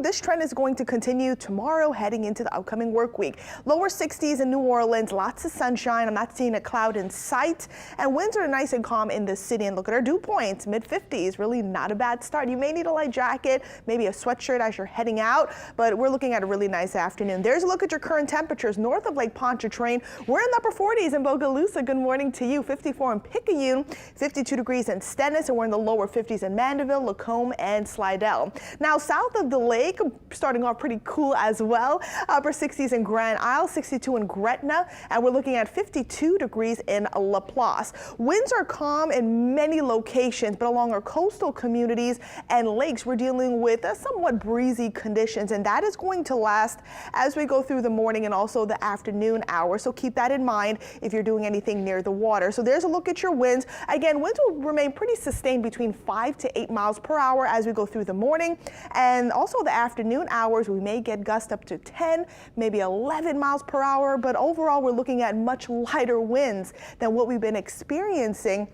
This trend is going to continue tomorrow heading into the upcoming work week. Lower 60s in New Orleans, lots of sunshine. I'm not seeing a cloud in sight, and winds are nice and calm in the city. And look at our dew points, mid 50s, really not a bad start. You may need a light jacket, maybe a sweatshirt as you're heading out, but we're looking at a really nice afternoon. There's a look at your current temperatures north of Lake Pontchartrain. We're in the upper 40s in Bogalusa. Good morning to you. 54 in Picayune, 52 degrees in Stennis, and we're in the lower 50s in Mandeville, Lacombe, and Slidell. Now south of the lake, starting off pretty cool as well. Upper 60s in Grand Isle, 62 in Gretna, and we're looking at 52 degrees in Laplace. Winds are calm in many locations, but along our coastal communities and lakes, we're dealing with somewhat breezy conditions, and that is going to last as we go through the morning and also the afternoon hours. So keep that in mind if you're doing anything near the water. So there's a look at your winds. Again, winds will remain pretty sustained between 5 to 8 miles per hour as we go through the morning, and also the afternoon hours. We may get gusts up to 10, maybe 11 miles per hour, but overall we're looking at much lighter winds than what we've been experiencing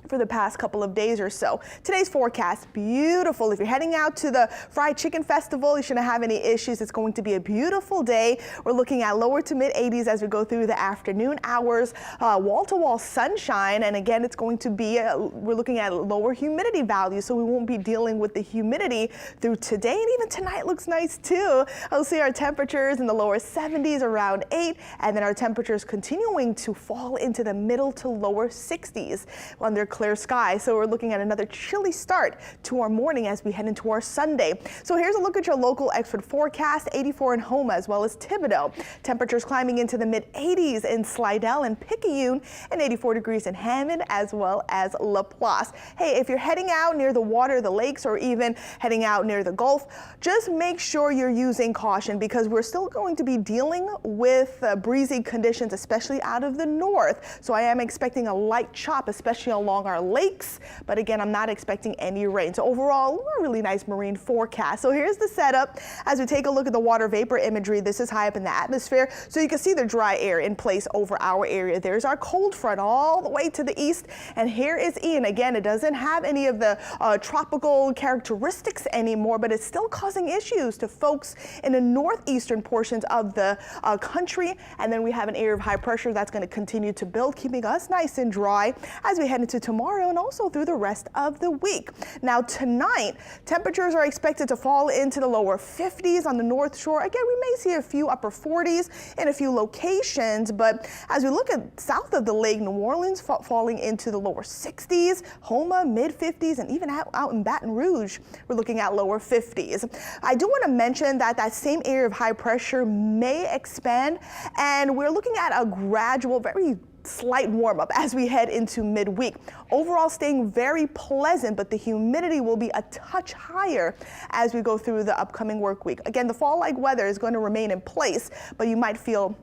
for the past couple of days or so. Today's forecast, beautiful. If you're heading out to the fried chicken festival, you shouldn't have any issues. It's going to be a beautiful day. We're looking at lower to mid 80s as we go through the afternoon hours, wall-to-wall sunshine, and again, it's going to be, we're looking at lower humidity values, so we won't be dealing with the humidity through today, and even tonight looks nice too. I'll see our temperatures in the lower 70s, around 8, and then our temperatures continuing to fall into the middle to lower 60s under clear sky. So we're looking at another chilly start to our morning as we head into our Sunday. So here's a look at your local expert forecast. 84 in Houma as well as Thibodaux. Temperatures climbing into the mid 80s in Slidell and Picayune, and 84 degrees in Hammond as well as Laplace. Hey, if you're heading out near the water, the lakes, or even heading out near the Gulf, just make sure you're using caution because we're still going to be dealing with breezy conditions, especially out of the north. So I am expecting a light chop, especially along our lakes, but again, I'm not expecting any rain. So overall, a really nice marine forecast. So here's the setup as we take a look at the water vapor imagery. This is high up in the atmosphere, so you can see the dry air in place over our area. There's our cold front all the way to the east, and here is Ian. Again, it doesn't have any of the tropical characteristics anymore, but it's still causing issues to folks in the northeastern portions of the country. And then we have an area of high pressure that's going to continue to build, keeping us nice and dry as we head into tomorrow and also through the rest of the week. Now tonight, temperatures are expected to fall into the lower 50s on the North Shore. Again, we may see a few upper 40s in a few locations, but as we look at south of the lake, New Orleans falling into the lower 60s, Houma mid 50s, and even out in Baton Rouge, we're looking at lower 50s. I do want to mention that that same area of high pressure may expand, and we're looking at a gradual, very slight warm up as we head into midweek. Overall staying very pleasant, but the humidity will be a touch higher as we go through the upcoming work week. Again, the fall-like weather is going to remain in place, but you might feel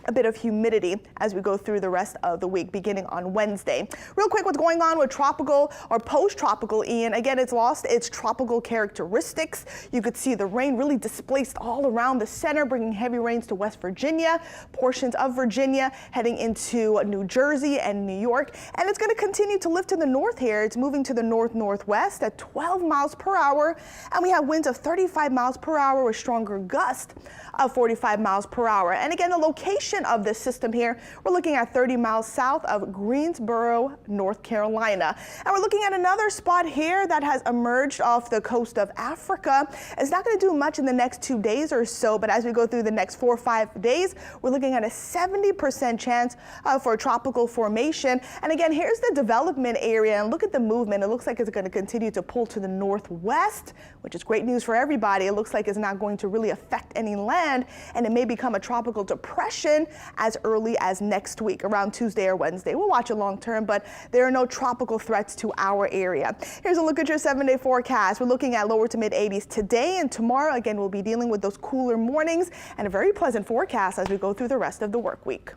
a bit of humidity as we go through the rest of the week beginning on Wednesday. Real quick, what's going on with tropical or post-tropical Ian? Again, it's lost its tropical characteristics. You could see the rain really displaced all around the center, bringing heavy rains to West Virginia, portions of Virginia, heading into New Jersey and New York. And it's going to continue to lift to the north here. It's moving to the north-northwest at 12 miles per hour. And we have winds of 35 miles per hour with stronger gusts of 45 miles per hour. And again, the location of this system here, we're looking at 30 miles south of Greensboro, North Carolina. And we're looking at another spot here that has emerged off the coast of Africa. It's not going to do much in the next 2 days or so, but as we go through the next 4 or 5 days, we're looking at a 70% chance for a tropical formation. And again, here's the development area, and look at the movement. It looks like it's going to continue to pull to the northwest, which is great news for everybody. It looks like it's not going to really affect any land, and it may become a tropical depression as early as next week, around Tuesday or Wednesday. We'll watch it long term, but there are no tropical threats to our area. Here's a look at your 7-day forecast. We're looking at lower to mid 80s today, and tomorrow, again, we'll be dealing with those cooler mornings and a very pleasant forecast as we go through the rest of the work week.